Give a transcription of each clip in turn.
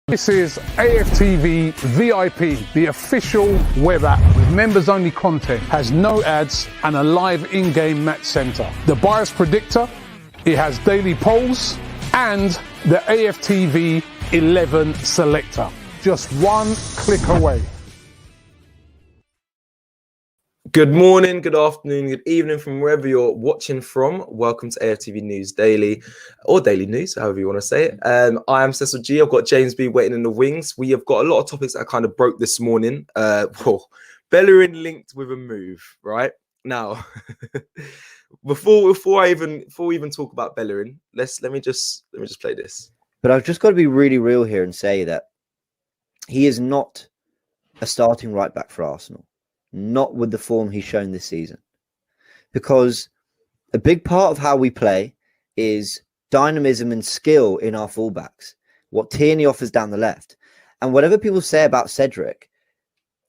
This is AFTV VIP, the official web app with members-only content, has no ads and a live in-game match center. The bias predictor, it has daily polls and the AFTV 11 selector. Just one click away. Good morning, good afternoon, good evening from wherever you're watching from. Welcome to AFTV News Daily, or Daily News, however you want to say it. I am Cecil G. I've got James B waiting in the wings. We have got a lot of topics that kind of broke this morning. Bellerin linked with a move, right? Now, before we even talk about Bellerin, let me just play this. But I've just got to be really real here and say that he is not a starting right back for Arsenal. Not with the form he's shown this season, because a big part of how we play is dynamism and skill in our fullbacks, what Tierney offers down the left. And whatever people say about Cedric,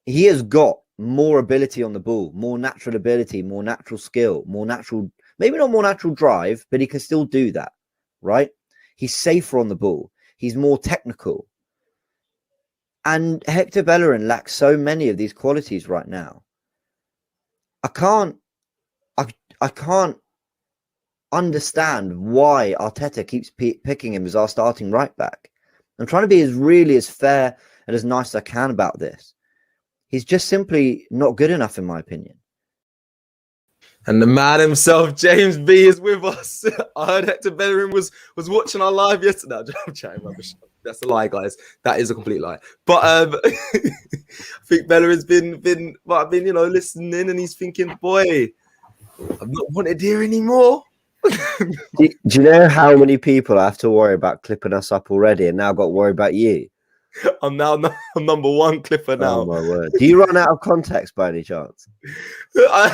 he has got more ability on the ball, more natural ability, more natural skill, more natural, maybe not more natural drive, but he can still do that, right? He's safer on the ball. He's more technical. And Hector Bellerin lacks so many of these qualities right now. I can't understand why Arteta keeps picking him as our starting right back. I'm trying to be as fair and as nice as I can about this. He's just simply not good enough, in my opinion. And the man himself, James B, is with us. I heard Hector Bellerin was watching our live yesterday. I'm chatting rubbish. That's a lie, guys. That is a complete lie. But I think Bellerin's been listening, and he's thinking, boy, I'm not wanted here anymore. Do you know how many people I have to worry about clipping us up already, and now got worried about you? I'm number one clipper now. Oh my word! Do you run out of context by any chance? Yeah,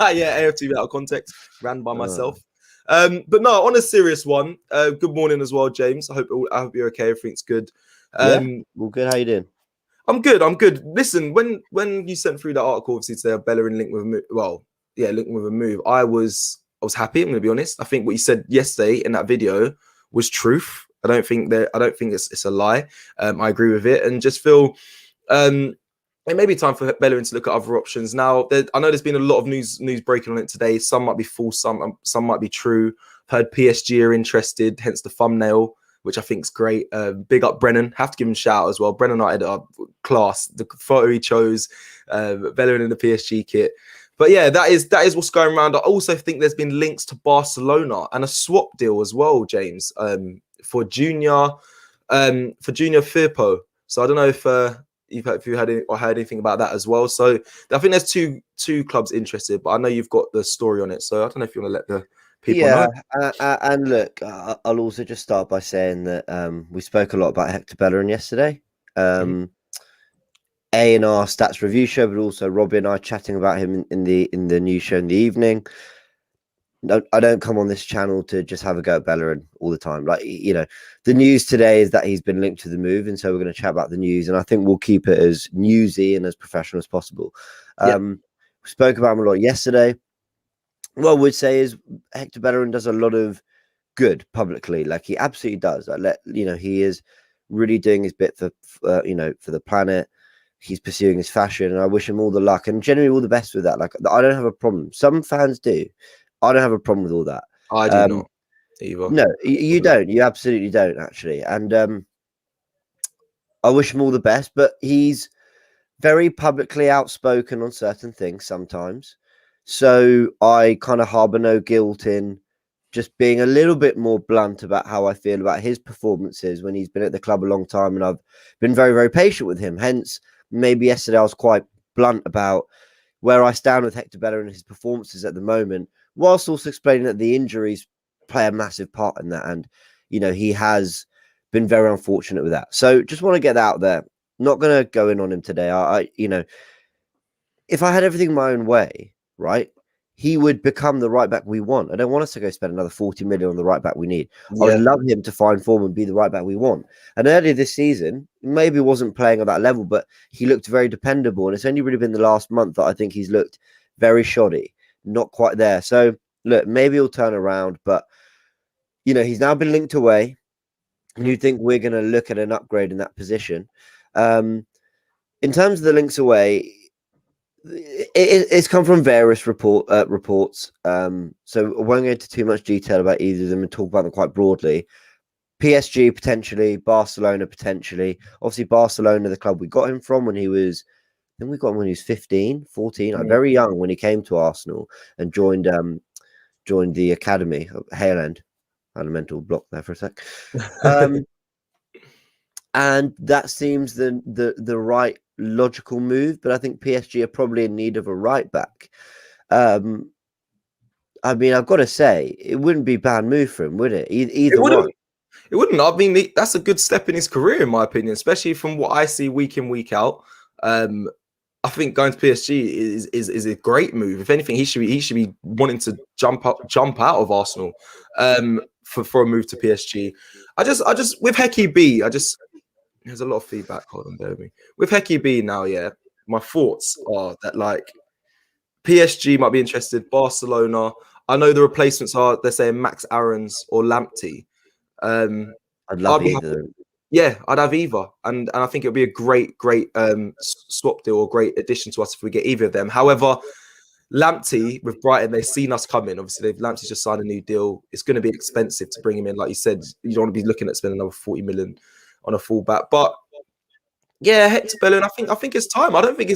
AFTV out of context, ran by myself. But no, on a serious one. Good morning as well, James. I hope you're okay. Everything's good. Well, good. How you doing? I'm good. Listen, when you sent through that article, obviously today, Bellerin linked with a move. Linking with a move. I was happy. I'm going to be honest. I think what you said yesterday in that video was truth. I don't think it's a lie. I agree with it, and just feel it may be time for Bellerin to look at other options. Now, I know there's been a lot of news breaking on it today. Some might be false, some might be true. I've heard PSG are interested, hence the thumbnail, which I think is great. Big up Brennan. Have to give him a shout out as well. Brennan United are class. The photo he chose, Bellerin in the PSG kit. But yeah, that is what's going around. I also think there's been links to Barcelona and a swap deal as well, James, for Junior Firpo. So I don't know if you heard anything about that as well. So I think there's two clubs interested, but I know you've got the story on it. So I don't know if you want to let the people know. And look, I'll also just start by saying that we spoke a lot about Hector Bellerin yesterday. In our stats review show, but also Robbie and I chatting about him in the news show in the evening. No, I don't come on this channel to just have a go at Bellerin all the time. Like, you know, the news today is that he's been linked to the move, and so we're going to chat about the news, and I think we'll keep it as newsy and as professional as possible. We spoke about him a lot yesterday. What I would say is Hector Bellerin does a lot of good publicly. Like, he absolutely does. He is really doing his bit for the planet. He's pursuing his fashion, and I wish him all the luck and generally all the best with that. Like, I don't have a problem. Some fans do. I don't have a problem with all that. I do not either. No, you don't. You absolutely don't, actually. And I wish him all the best, but he's very publicly outspoken on certain things sometimes. So I kind of harbor no guilt in just being a little bit more blunt about how I feel about his performances when he's been at the club a long time, and I've been very, very patient with him. Hence, maybe yesterday I was quite blunt about where I stand with Hector Bellerin and his performances at the moment, whilst also explaining that the injuries play a massive part in that. And, you know, he has been very unfortunate with that. So just want to get that out there. Not going to go in on him today. If I had everything my own way, right, he would become the right back we want. I don't want us to go spend another 40 million on the right back we need. Yeah. I would love him to find form and be the right back we want. And earlier this season, maybe wasn't playing at that level, but he looked very dependable. And it's only really been the last month that I think he's looked very shoddy, not quite there. So look, maybe he'll turn around, but you know, he's now been linked away. And you think we're going to look at an upgrade in that position. In terms of the links away, it's come from various reports. So I won't go into too much detail about either of them and talk about them quite broadly. PSG potentially, Barcelona potentially. Obviously, Barcelona, the club we got him from when he was, I think we got him when he was 15, 14, like very young when he came to Arsenal and joined the academy, Hale End. I had a mental block there for a sec. And that seems the right logical move, but I think PSG are probably in need of a right back. I mean, I've got to say, it wouldn't be a bad move for him, would it? Either one. It wouldn't. I mean, that's a good step in his career, in my opinion, especially from what I see week in, week out. I think going to PSG is a great move. If anything, he should be wanting to jump out of Arsenal for a move to PSG. I just with Hecky B, there's a lot of feedback. Hold on, bear with me. With Hecky B now, yeah, my thoughts are that like PSG might be interested, Barcelona. I know the replacements are, they're saying Max Aarons or Lamptey. I'd love either. Yeah, I'd have either, and I think it would be a great swap deal or great addition to us if we get either of them. However, Lamptey with Brighton, they've seen us coming. Obviously, Lamptey's just signed a new deal. It's going to be expensive to bring him in. Like you said, you don't want to be looking at spending another 40 million on a fullback. But yeah, Hector Bellerin, I think it's time. I don't think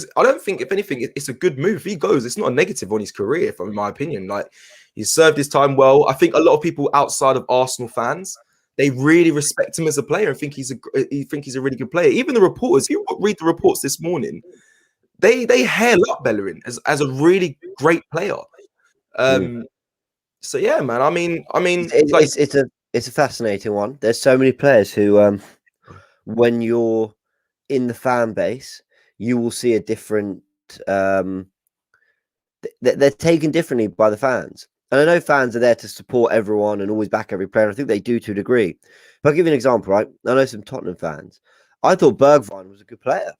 if anything, it's a good move. If he goes, it's not a negative on his career, in my opinion. Like he's served his time well. I think a lot of people outside of Arsenal fans, they really respect him as a player and think he's a really good player. Even the reporters, if you read the reports this morning, they hail up Bellerin as a really great player. So yeah, man. I mean, it's a fascinating one. There's so many players who, when you're in the fan base, you will see a different. They're taken differently by the fans. And I know fans are there to support everyone and always back every player. I think they do to a degree. But I'll give you an example, right? I know some Tottenham fans. I thought Bergwijn was a good player.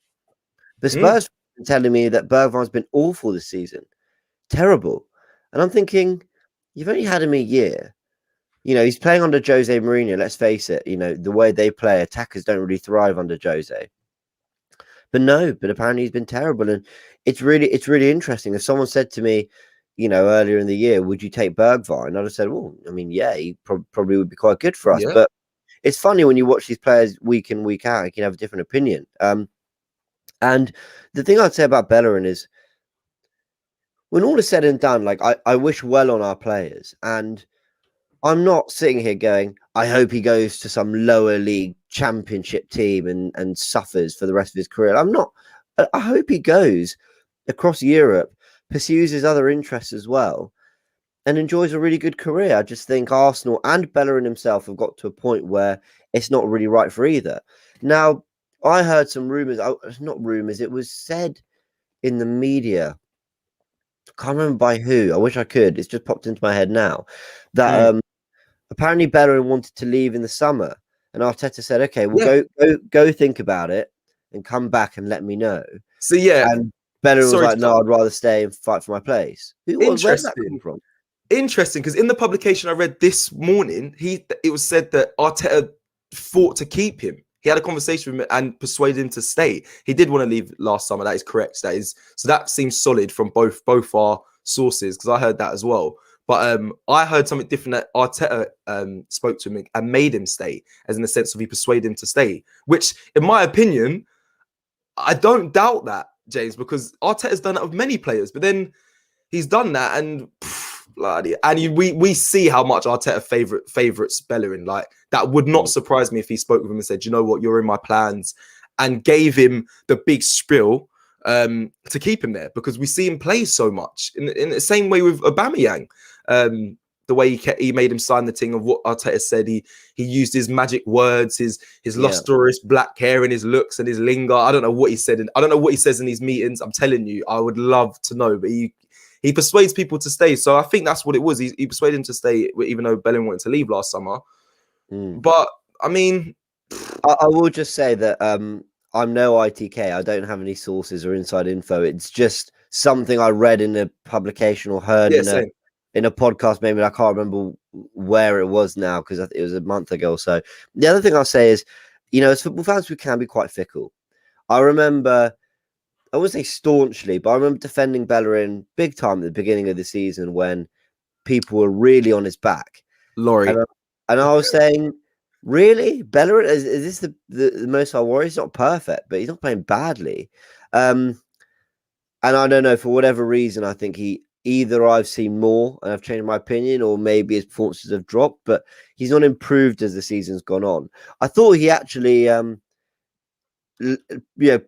The Spurs are telling me that Bergwijn's been awful this season. Terrible. And I'm thinking, you've only had him a year. You know, he's playing under Jose Mourinho. Let's face it. You know, the way they play, attackers don't really thrive under Jose. But apparently he's been terrible. And it's really interesting. If someone said to me, you know, earlier in the year, would you take Bergwijn? I'd have said, well, I mean, yeah, he probably would be quite good for us. Yeah. But it's funny when you watch these players week in, week out, you can have a different opinion. And the thing I'd say about Bellerin is, when all is said and done, like I wish well on our players. And I'm not sitting here going, I hope he goes to some lower league championship team and suffers for the rest of his career. I'm not. I hope he goes across Europe, pursues his other interests as well, and enjoys a really good career. I just think Arsenal and Bellerin himself have got to a point where it's not really right for either. Now, I heard some rumours, not rumours, it was said in the media, I can't remember by who, I wish I could, it's just popped into my head now, that apparently Bellerin wanted to leave in the summer, and Arteta said, okay, well, go think about it and come back and let me know. So, yeah. And Bellerin was like, no, I'd rather stay and fight for my place. Where's that come from? Interesting, because in the publication I read this morning, it was said that Arteta fought to keep him. He had a conversation with him and persuaded him to stay. He did want to leave last summer. That is correct. So that seems solid from both our sources, because I heard that as well. But I heard something different, that Arteta spoke to him and made him stay, as in the sense of he persuaded him to stay. Which, in my opinion, I don't doubt that, James, because Arteta's done that with many players. But then he's done that, and we see how much Arteta favorites Bellerin. Like, that would not surprise me if he spoke with him and said, you know what, you're in my plans, and gave him the big spiel to keep him there, because we see him play so much. In the same way with Aubameyang, the way he made him sign the thing of what Arteta said. He used his magic words, his lustrous black hair and his looks and his lingo. I don't know what he said. I don't know what he says in these meetings. I'm telling you, I would love to know, but he persuades people to stay. So I think that's what it was. He persuaded him to stay, even though Bellerin wanted to leave last summer. But I mean, I will just say that I'm no ITK. I don't have any sources or inside info. It's just something I read in a publication or heard in a podcast, maybe I can't remember where it was now because it was a month ago or so. The other thing I'll say is, as football fans, we can be quite fickle. I remember, I wouldn't say staunchly, but I remember defending Bellerin big time at the beginning of the season when people were really on his back. Laurie. And I was saying, really? Bellerin, is this the most I worry? He's not perfect, but he's not playing badly. And I don't know, for whatever reason, I think either I've seen more and I've changed my opinion, or maybe his performances have dropped, but he's not improved as the season's gone on. I thought he actually,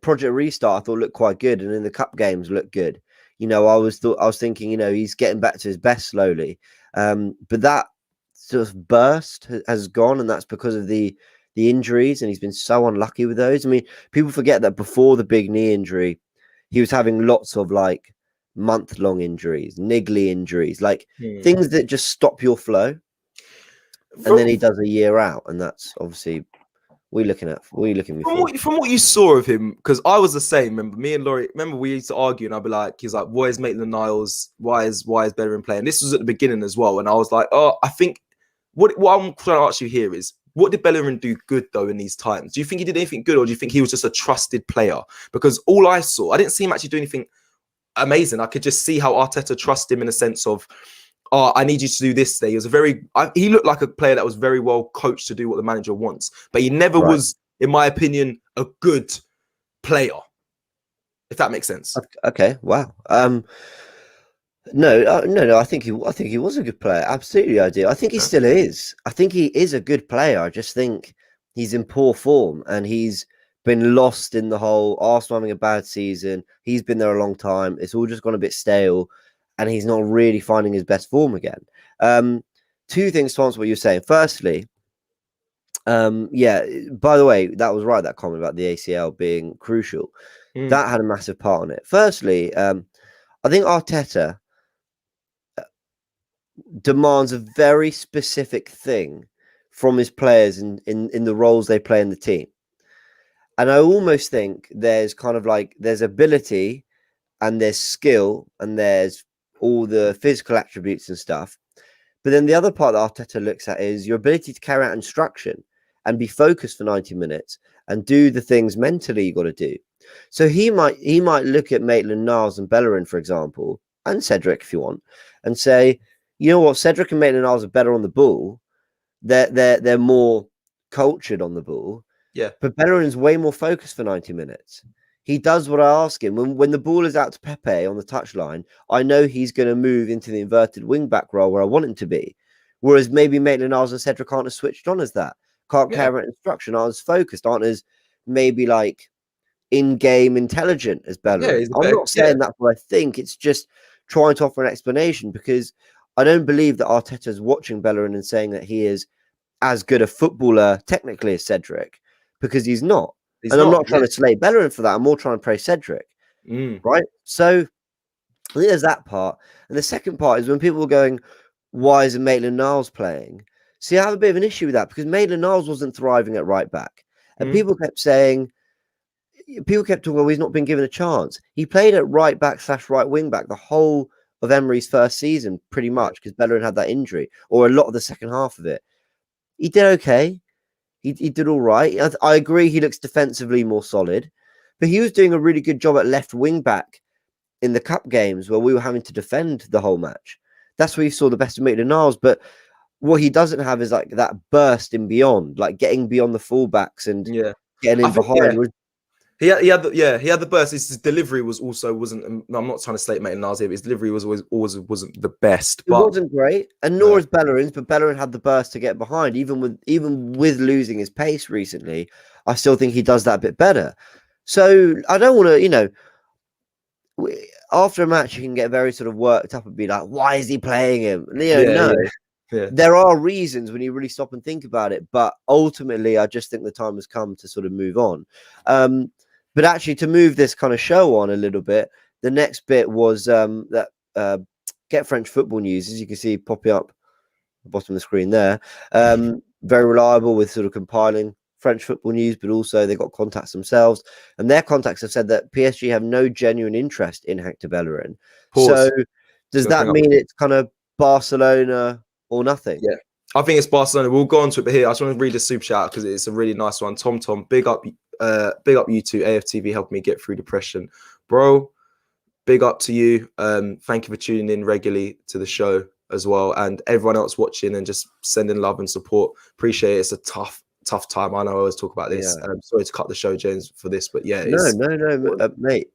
Project Restart, I thought looked quite good, and in the cup games looked good. I was thinking, he's getting back to his best slowly. But that sort of burst has gone, and that's because of the injuries, and he's been so unlucky with those. I mean, people forget that before the big knee injury, he was having lots of like month-long injuries, niggly injuries, like things that just stop your flow. And then he does a year out, and that's obviously what are you looking at? From what you saw of him, because I was the same. Remember, me and Laurie, we used to argue, and I'd be like, he's like, why is Maitland-Niles? Why is Bellerin playing? This was at the beginning as well, and I was like, I think what I'm trying to ask you here is, what did Bellerin do good though in these times? Do you think he did anything good, or do you think he was just a trusted player? Because all I saw, I didn't see him actually do anything amazing. I could just see how Arteta trusted him in a sense of, I need you to do this today. He looked like a player that was very well coached to do what the manager wants, but he never was, in my opinion, a good player. If that makes sense. Okay. Wow. No. I think he was a good player. Absolutely, I do. I think he still is. I think he is a good player. I just think he's in poor form, and he's been lost in the whole Arsenal having a bad season. He's been there a long time. It's all just gone a bit stale, and he's not really finding his best form again. Two things to answer what you're saying. Firstly, by the way, that was right, that comment about the ACL being crucial. That had a massive part on it. Firstly, I think Arteta demands a very specific thing from his players in the roles they play in the team. And I almost think there's kind of like, there's ability and there's skill and there's all the physical attributes and stuff. But then the other part that Arteta looks at is your ability to carry out instruction and be focused for 90 minutes and do the things mentally you got to do. So he might look at Maitland-Niles and Bellerin, for example, and Cedric if you want, and say, you know what, Cedric and Maitland-Niles are better on the ball. They're more cultured on the ball. Yeah. But Bellerin's way more focused for 90 minutes. He does what I ask him. When the ball is out to Pepe on the touchline, I know he's going to move into the inverted wing-back role where I want him to be. Whereas maybe Maitland-Niles and Cedric aren't as switched on as that. Can't carry out instruction, aren't as focused, aren't as maybe like in-game intelligent as Bellerin. I'm not saying that's what I think. It's just trying to offer an explanation, because I don't believe that Arteta's watching Bellerin and saying that he is as good a footballer technically as Cedric, because he's not. I'm not trying to slate Bellerin for that. I'm more trying to praise Cedric. Right? So I think there's that part. And the second part is when people were going, why isn't Maitland-Niles playing? See, I have a bit of an issue with that, because Maitland-Niles wasn't thriving at right back. And people kept talking, well, he's not been given a chance. He played at right back / right wing back the whole of Emery's first season, pretty much, because Bellerin had that injury, or a lot of the second half of it. He did okay. He did all right. I agree he looks defensively more solid, but he was doing a really good job at left wing back in the cup games where we were having to defend the whole match. That's where you saw the best of Maitland-Niles. But what he doesn't have is like that burst in beyond, like getting beyond the fullbacks and getting in behind. He had the burst. His delivery wasn't. I'm not trying to slate Maitland-Niles here, but his delivery was always wasn't the best. It wasn't great, and nor is Bellerin's. But Bellerin had the burst to get behind, even with losing his pace recently. I still think he does that a bit better. So I don't want to, after a match, you can get very sort of worked up and be like, "Why is he playing him?" There are reasons when you really stop and think about it, but ultimately, I just think the time has come to sort of move on. But actually, to move this kind of show on a little bit, the next bit was that Get French Football News, as you can see popping up at the bottom of the screen there. Very reliable with sort of compiling French football news, but also they got contacts themselves. And their contacts have said that PSG have no genuine interest in Hector Bellerin. So does that mean it's kind of Barcelona or nothing. Yeah, I think it's Barcelona. We'll go on to it, but here I just want to read the super shout because it's a really nice one. Tom, big up you two. AFTV helped me get through depression, bro. Big up to you. Thank you for tuning in regularly to the show as well, and everyone else watching and just sending love and support. Appreciate it. It's a tough time. I know I always talk about this. Yeah. Sorry to cut the show, James, for this, but yeah, No, mate.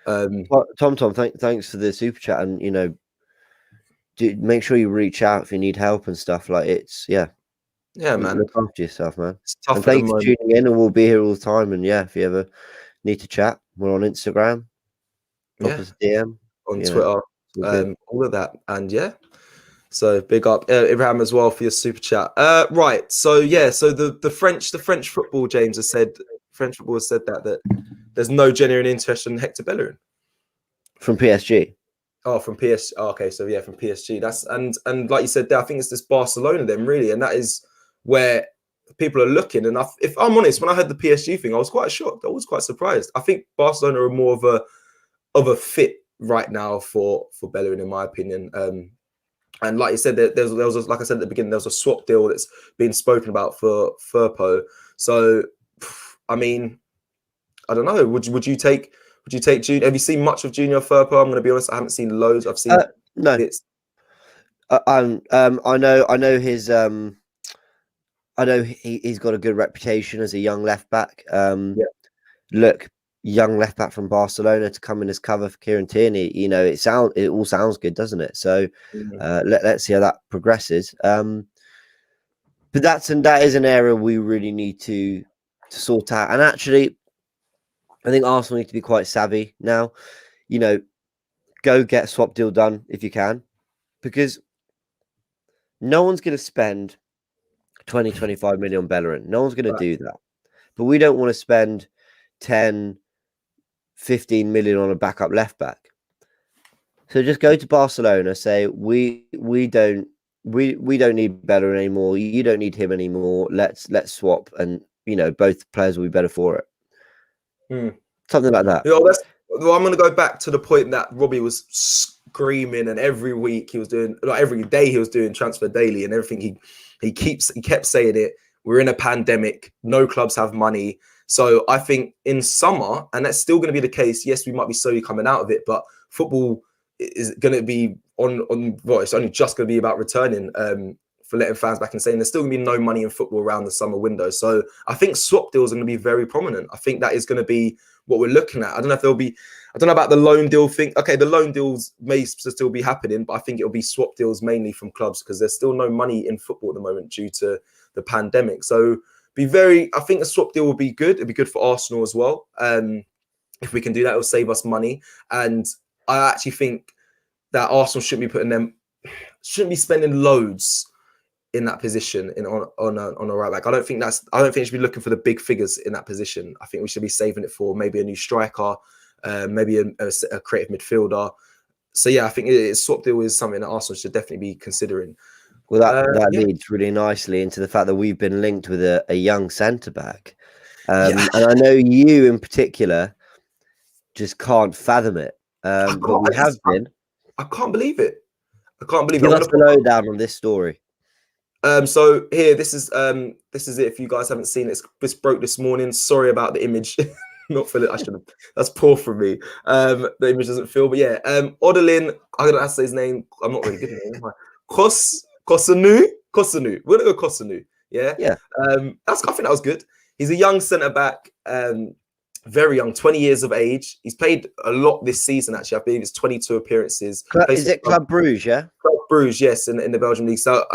Tom, thanks for the super chat, and make sure you reach out if you need help and stuff. Like man. Look after yourself, man. It's tough. And thanks for tuning in, and we'll be here all the time. And if you ever need to chat, we're on Instagram. Drop us a DM on Twitter, all of that, and so big up Ibrahim as well for your super chat. Right, so the French football, James has said, that there's no genuine interest in Hector Bellerin from PSG. Oh, from PSG. Oh, okay, so from PSG. That's and like you said there, I think it's this Barcelona then really, and that is where people are looking. And if I'm honest, when I heard the PSG thing, I was quite shocked. I was quite surprised. I think Barcelona are more of a fit right now for Bellerin, in my opinion. And like you said, there was like I said at the beginning, there was a swap deal that's been spoken about for Firpo. So, I mean, I don't know. Would you take Junior? Have you seen much of Junior Firpo? I'm going to be honest. I haven't seen loads. I've seen no. bits. I know his. I know he's got a good reputation as a young left back. Look, young left back from Barcelona to come in as cover for Kieran Tierney. It all sounds good, doesn't it? So let's see how that progresses. But that is an area we really need to sort out. And actually, I think Arsenal need to be quite savvy now. Go get a swap deal done if you can, because no one's going to spend 20-25 million on Bellerin. No one's going to do that. But we don't want to spend 10-15 million on a backup left back. So just go to Barcelona, say we don't need Bellerin anymore. You don't need him anymore. Let's swap, and both players will be better for it. Something like that. I'm going to go back to the point that Robbie was screaming, and every week he was doing, like every day he was doing Transfer Daily, and everything he kept saying it. We're in a pandemic. No clubs have money. So I think in summer, and that's still going to be the case. Yes, we might be slowly coming out of it, but football is going to be it's only just going to be about returning for letting fans back and saying there's still going to be no money in football around the summer window. So I think swap deals are going to be very prominent. I think that is going to be what we're looking at. I don't know about the loan deal thing. Okay, the loan deals may still be happening, but I think it'll be swap deals mainly from clubs because there's still no money in football at the moment due to the pandemic. So I think a swap deal would be good. It'd be good for Arsenal as well. If we can do that, it'll save us money. And I actually think that Arsenal shouldn't be spending loads in that position on a right back. I don't think we should be looking for the big figures in that position. I think we should be saving it for maybe a new striker, maybe a creative midfielder. So I think swap deal is something that Arsenal should definitely be considering. Well, that leads really nicely into the fact that we've been linked with a young centre back, and I know you in particular just can't fathom it. But we have been. I can't believe it. Give us the lowdown on this story. So here, this is it. If you guys haven't seen it, this broke this morning. Sorry about the image. Not for it. I should have. That's poor from me. The image doesn't feel, but Odilin. I don't know how to say his name. I'm not really good at it. Kosunu. We're gonna go Kosunu. Yeah. I think that was good. He's a young centre back. Very young, 20 years of age. He's played a lot this season, actually. I believe it's 22 appearances. Is it Club Bruges, yeah? Club Bruges, yes, in the Belgian league. So,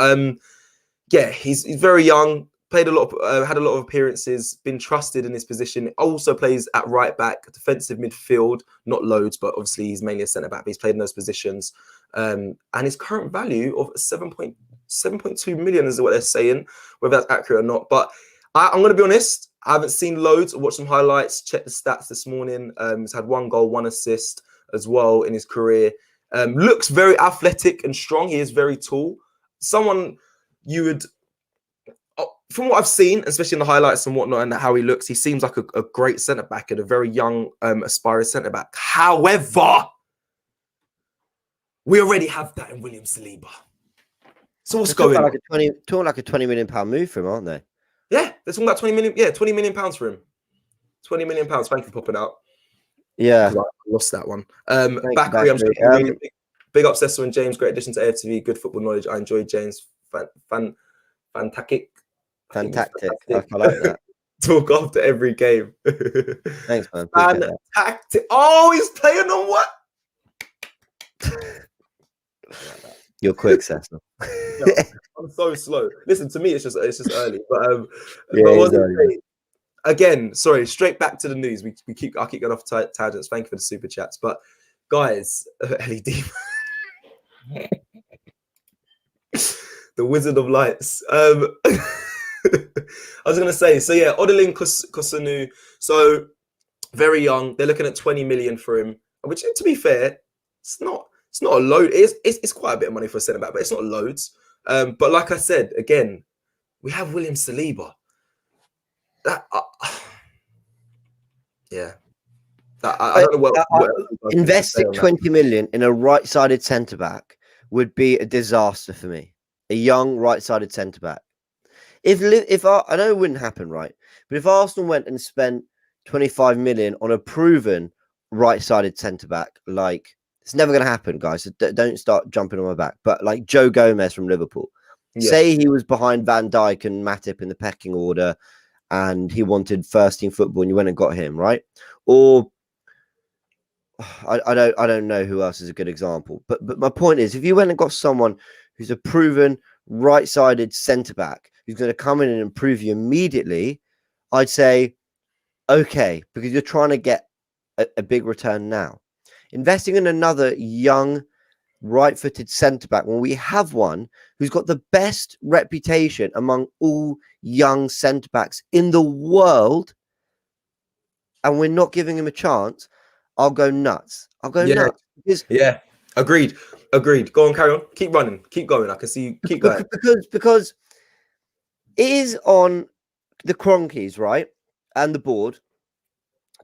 he's very young, played a lot, had a lot of appearances, been trusted in this position. Also plays at right back, defensive midfield, not loads, but obviously he's mainly a centre back, but he's played in those positions. And his current value of 7.2 million is what they're saying, whether that's accurate or not. But I'm going to be honest, I haven't seen loads. I watched some highlights, checked the stats this morning. He's had 1 goal, 1 assist as well in his career. Looks very athletic and strong. He is very tall. Someone you would, from what I've seen, especially in the highlights and whatnot, and how he looks, he seems like a great centre-back and a very young, aspiring centre-back. However, we already have that in William Saliba. So what's They're going on? talking like a £20 million move for him, aren't they? Yeah, they're talking about 20 million. Yeah, 20 million pounds for him. 20 million pounds. Thank you for popping out. Yeah. I lost that one. Thank you, Bakary, I'm just Bakary. going to read it. Big up, Cecil and James. Great addition to AFTV. Good football knowledge. I enjoyed James. Fantastic. Fantastic. I like that. Talk after every game. Thanks, man. Fantastic. Oh, he's playing on what? You're quick, Cecil. I'm so slow. Listen, to me, it's just early. But again, sorry, straight back to the news. I keep going off tangents. Thank you for the super chats. But guys, LED, the Wizard of Lights. I was gonna say, so yeah, Odeling Kosunu. So very young. They're looking at 20 million for him, which, to be fair, it's not a load. It's quite a bit of money for a centre back, but it's not loads. But like I said, again, we have William Saliba. That I don't know what investing 20 million in a right-sided centre back would be a disaster for me. A young right-sided centre back. I know it wouldn't happen, right? But if Arsenal went and spent 25 million on a proven right-sided centre back, like, it's never going to happen, guys. So don't start jumping on my back. But like Joe Gomez from Liverpool, say he was behind Van Dijk and Matip in the pecking order, and he wanted first team football, and you went and got him, right? Or I don't know who else is a good example. But my point is, if you went and got someone who's a proven right-sided centre back who's going to come in and improve you immediately, I'd say okay, because you're trying to get a big return now. Investing in another young right-footed centre-back when we have one who's got the best reputation among all young centre-backs in the world, and we're not giving him a chance, I'll go nuts. Nuts. Yeah, agreed. Go on, carry on. Keep running. Keep going. I can see you. Keep going. Because it is on the Cronkies, right, and the board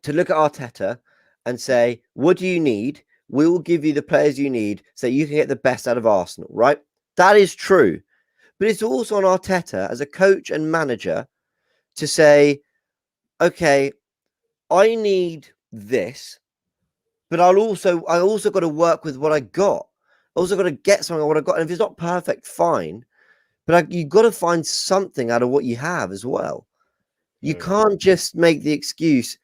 to look at Arteta and say, what do you need? We will give you the players you need so you can get the best out of Arsenal, right? That is true. But it's also on Arteta as a coach and manager to say, okay, I need this, but I also got to work with what I got. I also got to get something of what I got. And if it's not perfect, fine. But you've got to find something out of what you have as well. You can't just make the excuse,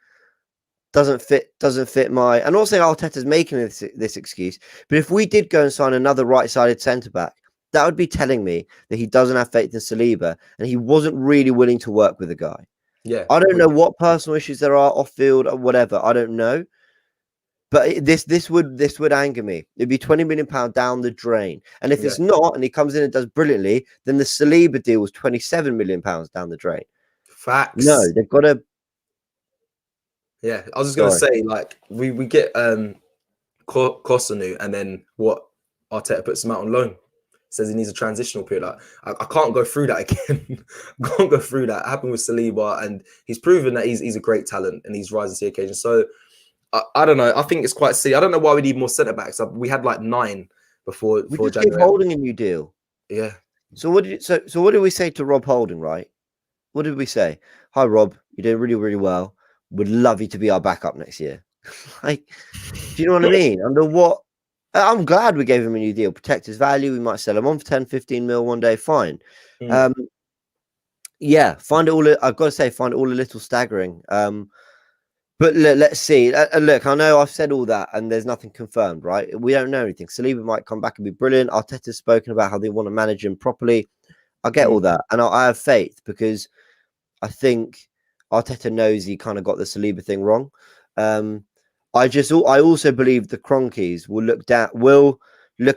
doesn't fit my... I'm not saying Arteta's making this excuse, but if we did go and sign another right-sided centre-back, that would be telling me that he doesn't have faith in Saliba and he wasn't really willing to work with the guy. Yeah, I don't know what personal issues there are off field or whatever. I don't know. But this would anger me. It'd be £20 million down the drain. And if it's not, and he comes in and does brilliantly, then the Saliba deal was £27 million down the drain. Facts. No, they've got to... Yeah, I was just going to say, like, we get Kosunu, and then what? Arteta puts him out on loan. Says he needs a transitional period. Like, I can't go through that again. Can't go through that. It happened with Saliba, and he's proven that he's a great talent and he's rising to the occasion. So I don't know. I think it's quite silly. I don't know why we need more centre backs. We had like 9 before just January. Give Holding a new deal. Yeah. So what did we say to Rob Holding? Right? What did we say? Hi, Rob. You're doing really, really well. Would love you to be our backup next year. Like, do you know what I mean? Under what? I'm glad we gave him a new deal. Protect his value. We might sell him on for 10, 15 mil one day. Fine. Yeah, find it all. I've got to say, find it all a little staggering. But let's see. Look, I know I've said all that and there's nothing confirmed, right? We don't know anything. Saliba might come back and be brilliant. Arteta's spoken about how they want to manage him properly. I get all that. And I have faith because I think Arteta knows he kind of got the Saliba thing wrong. I also believe the Cronkies will look at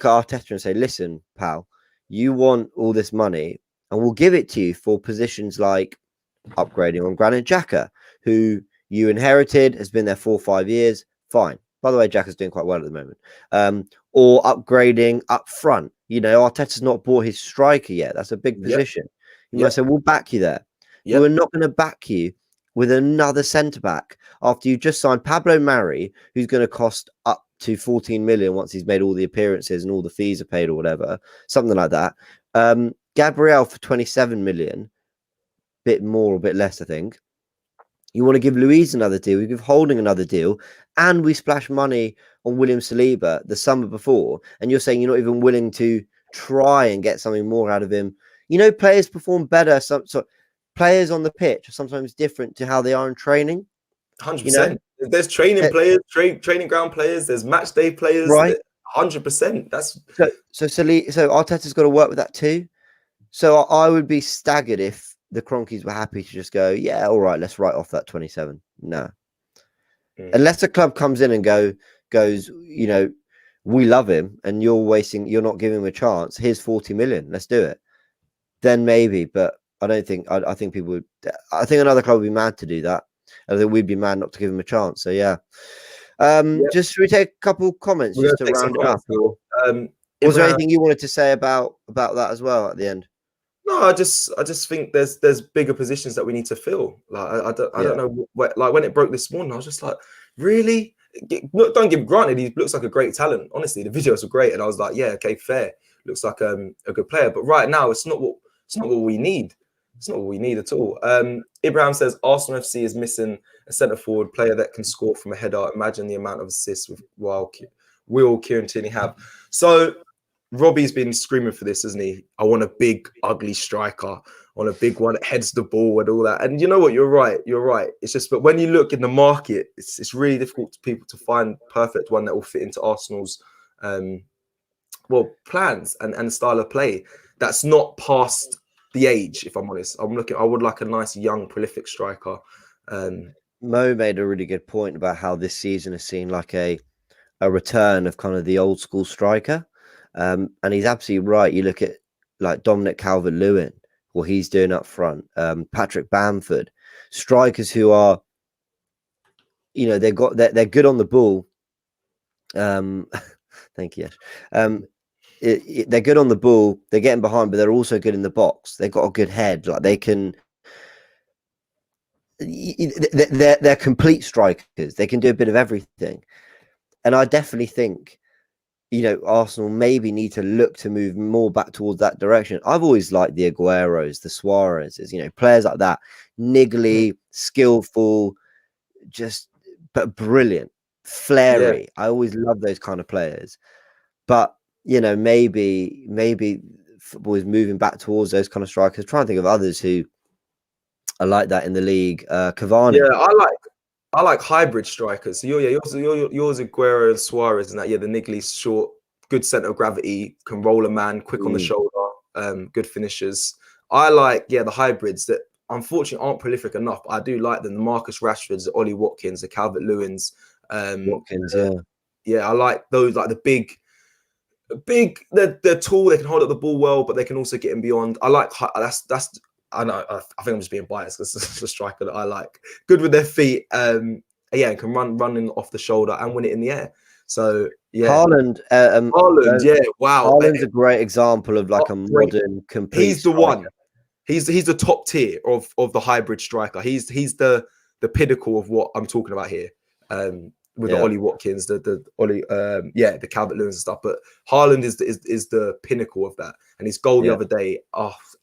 Arteta and say, listen, pal, you want all this money and we'll give it to you for positions like upgrading on Granit Xhaka, who you inherited, has been there 4 or 5 years. Fine. By the way, Xhaka's doing quite well at the moment. Or upgrading up front. You know, Arteta's not bought his striker yet. That's a big position. You might say, we'll back you there. We're not going to back you with another centre-back after you just signed Pablo Mari, who's going to cost up to 14 million once he's made all the appearances and all the fees are paid or whatever, something like that. Gabriel for 27 million, bit more or bit less, I think. You want to give Louise another deal, you give Holding another deal, and we splash money on William Saliba the summer before, and you're saying you're not even willing to try and get something more out of him. You know, players perform better. So players on the pitch are sometimes different to how they are in training. 100%. You know? There's training players, training ground players. There's match day players. Right. 100%. That's so Arteta's got to work with that too. So I would be staggered if the Cronkies were happy to just go, yeah, all right, let's write off that 27. No. Unless a club comes in and goes, you know, we love him and you're not giving him a chance. Here's 40 million. Let's do it. Then maybe, but I don't think, I think people would, I think another club would be mad to do that. I think we'd be mad not to give him a chance. So yeah. Just should we take a couple comments just to round it up? Was there anything you wanted to say about that as well at the end? No, I just think there's bigger positions that we need to fill. Like I don't know what, like when it broke this morning, I was just like, really? Don't give granted, he looks like a great talent. Honestly, the videos were great, and I was like, yeah, okay, fair. Looks like a good player, but right now it's not what we need. It's not what we need at all. Ibrahim says Arsenal FC is missing a centre forward player that can score from a header. Imagine the amount of assists will Kieran Tierney have. So Robbie's been screaming for this, hasn't he? I want a big, ugly striker. I want a big one that heads the ball and all that. And you know what? You're right. It's just, but when you look in the market, it's really difficult for people to find perfect one that will fit into Arsenal's plans and style of play. That's not past the age, if I'm honest. I would like a nice, young, prolific striker. Mo made a really good point about how this season has seen like a return of kind of the old school striker. And he's absolutely right. You look at like Dominic Calvert-Lewin, what he's doing up front, Patrick Bamford, strikers who are, you know, they're good on the ball. Thank you. They're good on the ball. They're getting behind, but they're also good in the box. They've got a good head. Like they can. They're complete strikers. They can do a bit of everything, and I definitely think, you know, Arsenal maybe need to look to move more back towards that direction. I've always liked the Agueros, the Suarez's, you know, players like that, niggly, skillful, but brilliant, flary. I always love those kind of players. But, you know, maybe football is moving back towards those kind of strikers. Trying to think of others who are like that in the league. Cavani. Yeah, I like hybrid strikers. So yours Aguero and Suarez and that. Yeah, the niggly, short, good center of gravity, can roll a man, quick on the shoulder, good finishers. I like the hybrids that unfortunately aren't prolific enough. But I do like them. The Marcus Rashfords, the Ollie Watkins, the Calvert-Lewins. Watkins, yeah, I like those. Like the big. They're tall. They can hold up the ball well, but they can also get in beyond. I like that's. I know. I think I'm just being biased because it's a striker that I like. Good with their feet. And can run off the shoulder and win it in the air. So yeah, Haaland. Wow. Haaland's a great example of like a modern complete. He's the one. He's the top tier of the hybrid striker. He's the pinnacle of what I'm talking about here. With the Ollie Watkins, the Calvert-Lewins and stuff. But Haaland is the pinnacle of that. And his goal the other day,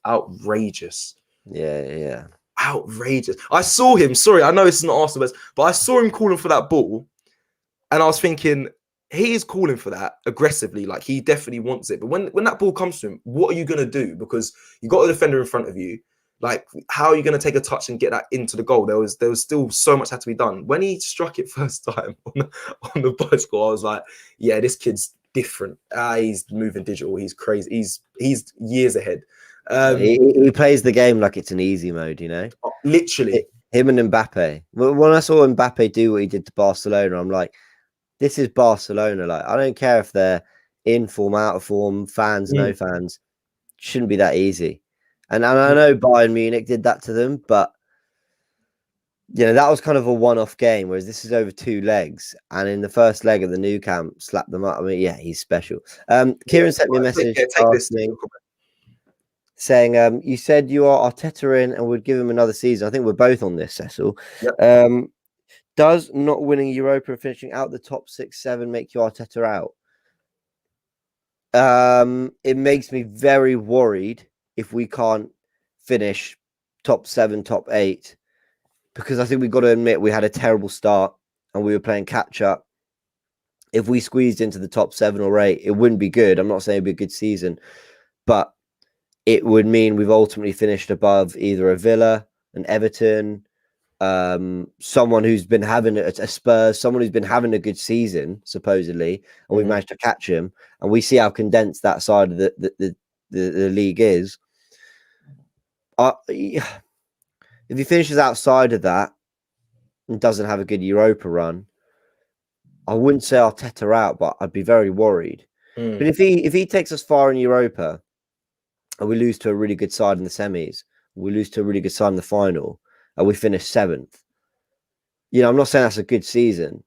outrageous. Yeah. Outrageous. I saw him, sorry, I know it's not Arsenal, but I saw him calling for that ball. And I was thinking, he is calling for that aggressively. Like, he definitely wants it. But when that ball comes to him, what are you going to do? Because you got a defender in front of you. Like, how are you going to take a touch and get that into the goal? There was still so much had to be done. When he struck it first time on the bicycle, I was like, yeah, this kid's different. He's moving digital. He's crazy. He's years ahead. He plays the game like it's an easy mode, you know? Literally. Him and Mbappe. When I saw Mbappe do what he did to Barcelona, I'm like, this is Barcelona. Like, I don't care if they're in form, out of form, fans, no fans. Shouldn't be that easy. And I know Bayern Munich did that to them, but you know, that was kind of a one-off game, whereas this is over 2 legs. And in the first leg of the new camp, slapped them up. I mean, yeah, he's special. Kieran sent me a message saying, you said you are Arteta in and would give him another season. I think we're both on this, Cecil. Yep. Does not winning Europa and finishing out the top 6-7 make you Arteta out? It makes me very worried if we can't finish top 7, top 8, because I think we've got to admit we had a terrible start and we were playing catch up. If we squeezed into the top 7 or 8, it wouldn't be good. I'm not saying it'd be a good season, but it would mean we've ultimately finished above either a Villa, an Everton, someone who's been having a Spurs, someone who's been having a good season, supposedly, and we managed to catch him. And we see how condensed that side of the league is. If he finishes outside of that and doesn't have a good Europa run, I wouldn't say Arteta out, but I'd be very worried. But if he takes us far in Europa and we lose to a really good side in the semis, we lose to a really good side in the final, and we finish 7th, I'm not saying that's a good season,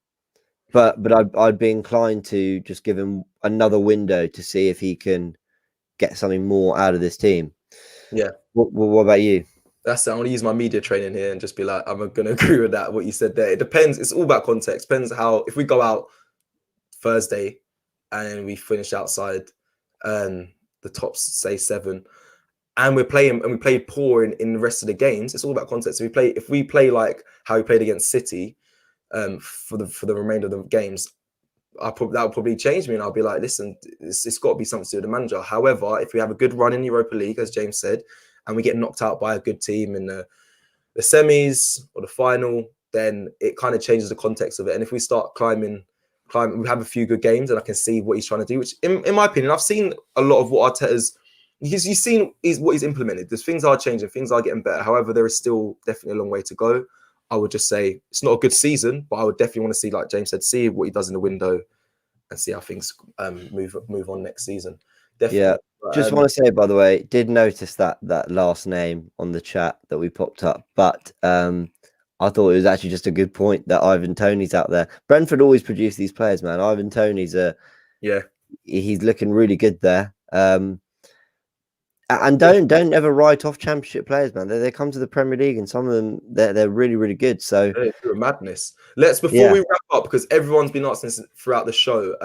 but I'd be inclined to just give him another window to see if he can get something more out of this team. Yeah. What about you? That's it. I want to use my media training here and just be like, I'm going to agree with that, what you said there. It depends. It's all about context. Depends how, if we go out Thursday and we finish outside the top, say 7, and we play poor in the rest of the games, it's all about context. If we play like how we played against City for the remainder of the games, that will probably change me, and I'll be like, listen, it's got to be something to do with the manager. However, if we have a good run in Europa League, as James said, and we get knocked out by a good team in the semis or the final, then it kind of changes the context of it. And if we start climbing, we have a few good games, and I can see what he's trying to do, which in my opinion, I've seen a lot of what Arteta's, you've seen what he's implemented. There's things are changing, things are getting better. However, there is still definitely a long way to go. I would just say it's not a good season, but I would definitely want to see, like James said, see what he does in the window and see how things move on next season. Definitely. Yeah. Just want to say, by the way, did notice that last name on the chat that we popped up, but I thought it was actually just a good point that Ivan Toney's out there. Brentford always produce these players, man. Ivan Toney's he's looking really good there. And don't ever write off Championship players, man. They come to the Premier League, and some of them they're really, really good. So they're madness. Before we wrap up, because everyone's been asking this throughout the show,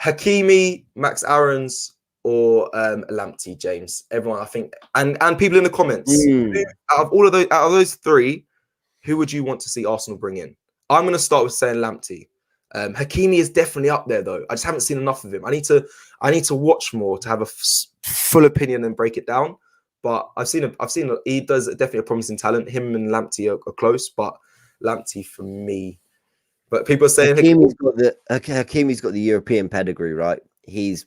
Hakimi, Max Aarons, or Lamptey, James. Everyone, I think, and people in the comments, out of those 3, who would you want to see Arsenal bring in? I'm going to start with saying Lamptey. Hakimi is definitely up there, though. I just haven't seen enough of him. I need to watch more to have a full opinion and break it down. But I've seen he does definitely a promising talent. Him and Lamptey are close, but Lamptey for me. But people are saying Hakimi's got the European pedigree, right? He's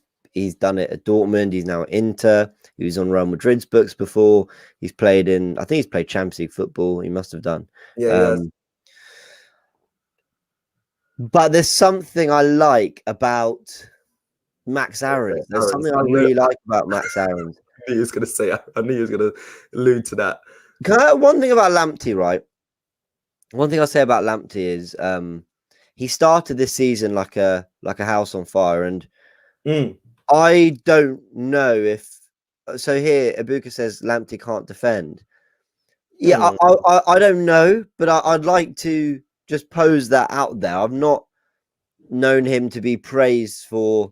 done it at Dortmund. He's now at Inter. He was on Real Madrid's books before. I think he's played Champions League football. He must have done. Yeah. But there's something I like about Max Aarons. There's something I really like about Max Aarons. I knew he was going to say. I knew he was going to allude to that. One thing about Lamptey, right? One thing I say about Lamptey is he started this season like a house on fire, and I don't know if. So here, Ibuka says Lamptey can't defend. Yeah, I don't know, but I'd like to just pose that out there. I've not known him to be praised for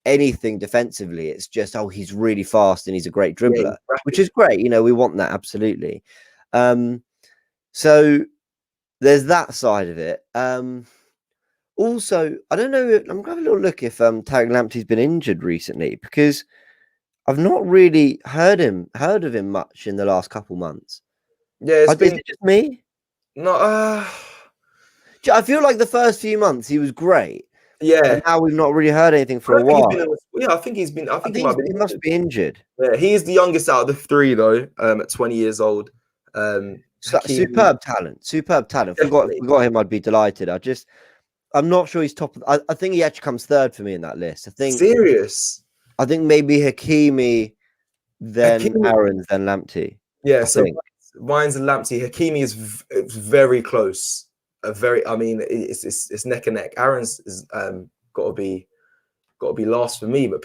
anything defensively. It's just, he's really fast and he's a great dribbler, which is great. We want that, absolutely. So there's that side of it. Also, I don't know. I'm going to have a little look if Tariq Lamptey's been injured recently, because I've not really heard of him much in the last couple months. Yeah, is it just me? No, I feel like the first few months he was great. Yeah. And now we've not really heard anything for a while. I think he must be injured. Yeah, he is the youngest out of the 3, though, at 20 years old. Superb talent. If we got him, I'd be delighted. I'm not sure he's top. I think he actually comes 3rd for me in that list. Serious? I think maybe Hakimi, then Aarons, then Lamptey. Yeah, mine's Lamptey. Hakimi is very close. It's neck and neck. Aarons is got to be last for me. But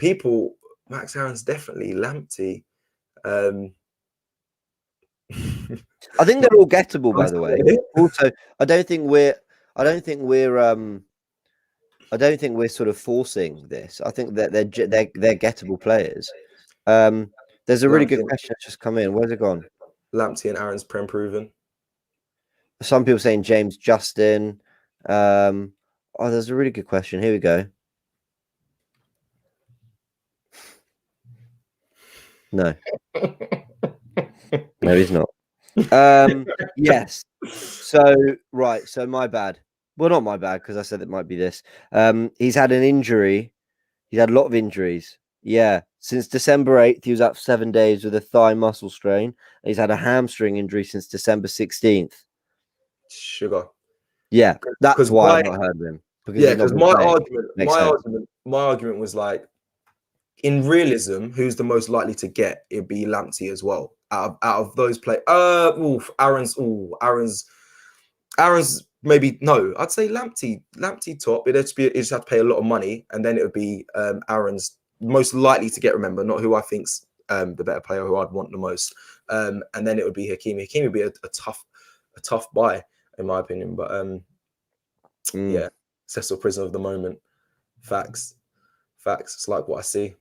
Max Aarons definitely. Lamptey. I think they're all gettable, by the way. Also, I don't think we're I don't think we're sort of forcing this. I think that they're gettable players. There's a really good Lamptey, question that's just come in. Where's it gone? Lamptey and Aaron's prem proven. Some people saying James Justin. Oh, there's a really good question. Here we go. No. No, he's not. Yes. So right. So my bad. Well, not my bad because I said it might be this. He's had an injury. He's had a lot of injuries. Yeah. Since December 8th, he was out for 7 days with a thigh muscle strain. He's had a hamstring injury since December 16th. Sugar. Yeah, that's why I've not heard of him. Because my argument was like, in realism, who's the most likely to get? It'd be Lamptey as well. Out of those play, Aaron's maybe no. I'd say Lamptey top. It'd just have to pay a lot of money, and then it would be Aaron's most likely to get. Remember, not who I think's the better player, who I'd want the most. And then it would be Hakimi. Hakimi would be a tough buy in my opinion. But yeah, Cecil prison of the moment. Facts. It's like what I see.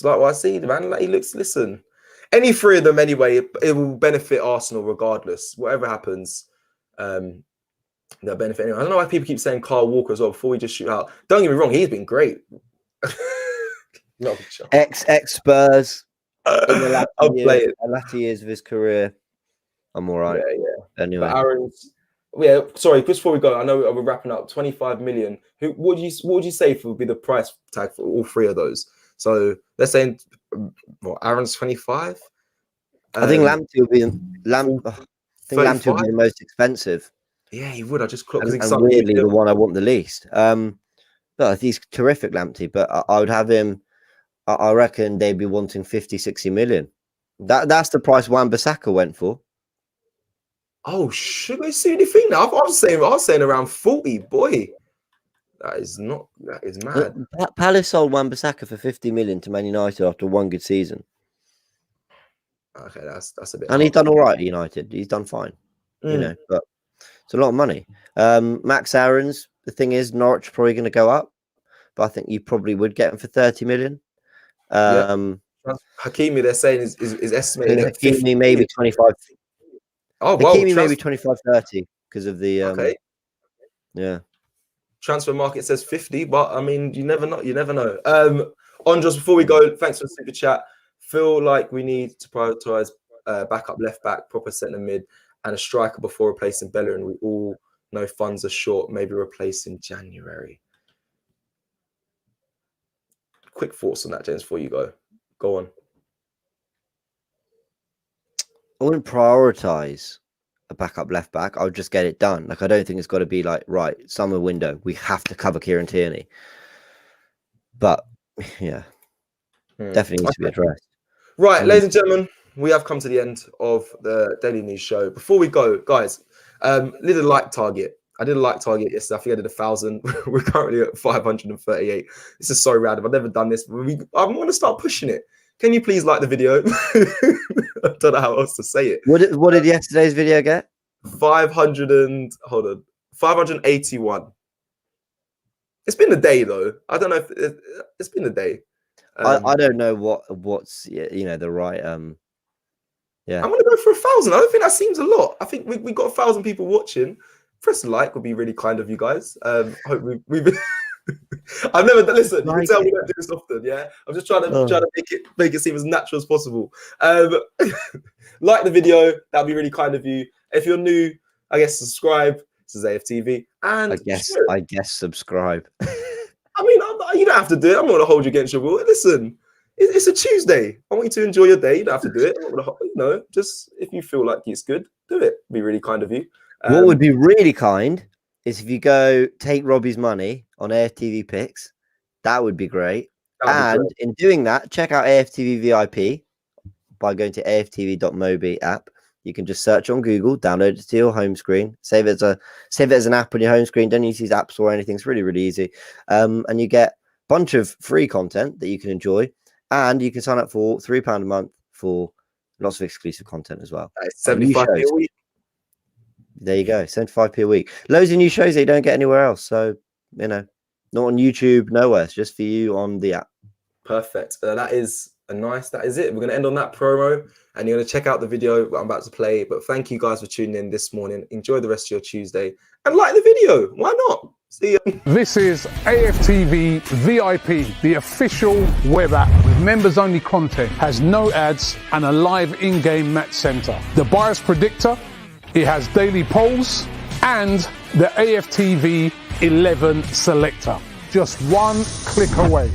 Man. Like, he looks. Listen, any three of them anyway, it will benefit Arsenal regardless. Whatever happens, they'll benefit anyway. I don't know why people keep saying Kyle Walker as well before we just shoot out. Don't get me wrong, he's been great. Ex Spurs in the latter years of his career. I'm all right. Yeah. Anyway, but Aaron's. Yeah, sorry. Just before we go, I know we're wrapping up. 25 million. What would you say would be the price tag for all three of those? So let's say, Aaron's 25. I think Lamptey will be Lamptey will be the most expensive. Yeah, he would. I just clocked. And weirdly, the one I want the least. But he's terrific, Lamptey. But I would have him. I reckon they'd be wanting 50, 60 million. That's the price Wan-Bissaka went for. Oh, should I see anything now? I was saying around 40. Boy, that is mad. Palace sold Wan-Bissaka for 50 million to Man United after one good season. Okay, that's a bit. And he's done all right at United. He's done fine, you know. But it's a lot of money. Max Aarons. The thing is, Norwich are probably going to go up, but I think you probably would get him for 30 million. Hakimi, they're saying is estimated at 50. Maybe 25. Oh, well, Hakimi maybe 25, 30 because of the okay. Yeah. Transfer market says 50, but I mean, you never know. Andros, before we go, thanks for the super chat. Feel like we need to prioritize backup left back, proper centre mid, and a striker before replacing Bellerin. We all know funds are short. Maybe replace in January. Quick thoughts on that, James, before you go. Go on. I wouldn't prioritize a backup left back. I would just get it done. Like, I don't think it's got to be like, right, summer window, we have to cover Kieran Tierney. But yeah, definitely needs to be addressed. Right, ladies and gentlemen, we have come to the end of the Daily News Show. Before we go, guys, did a like target. I did a like target yesterday. I think I did 1,000. We're currently at 538. This is so random. I've never done this. I want to start pushing it. Can you please like the video? I don't know how else to say it. What did yesterday's video get? 581. It's been a day though. I don't know if it's been a day. I don't know what's the right yeah. I'm gonna go for 1,000. I don't think that seems a lot. I think we got 1,000 people watching. Press a like would be really kind of you guys. I hope we've been. I've never listen. You can tell we don't do this often. Yeah, I'm just trying to make it seem as natural as possible. Like the video, that'd be really kind of you. If you're new, I guess subscribe. This is AFTV, and I guess subscribe. I mean, you don't have to do it. I'm not going to hold you against your will. Listen, it's a Tuesday. I want you to enjoy your day. You don't have to do it. I'm not gonna, just if you feel like it's good, do it. It'd be really kind of you. What would be really kind is if you go take Robbie's money on AFTV Picks. That would be great. In doing that, check out AFTV VIP by going to aftv.mobi app. You can just search on Google, download it to your home screen, save it as an app on your home screen. Don't use these apps or anything. It's really, really easy. And you get a bunch of free content that you can enjoy. And you can sign up for £3 a month for lots of exclusive content as well. 75p a week. There you go, 75p a week. Loads of new shows that you don't get anywhere else. So, Not on YouTube, nowhere. It's just for you on the app. Perfect. That is it. We're going to end on that promo, and you're going to check out the video that I'm about to play. But thank you guys for tuning in this morning. Enjoy the rest of your Tuesday and like the video. Why not? See you. This is AFTV VIP, the official web app with members only content, has no ads and a live in-game match center. The bias predictor, it has daily polls and the AFTV 11 selector. Just one click away.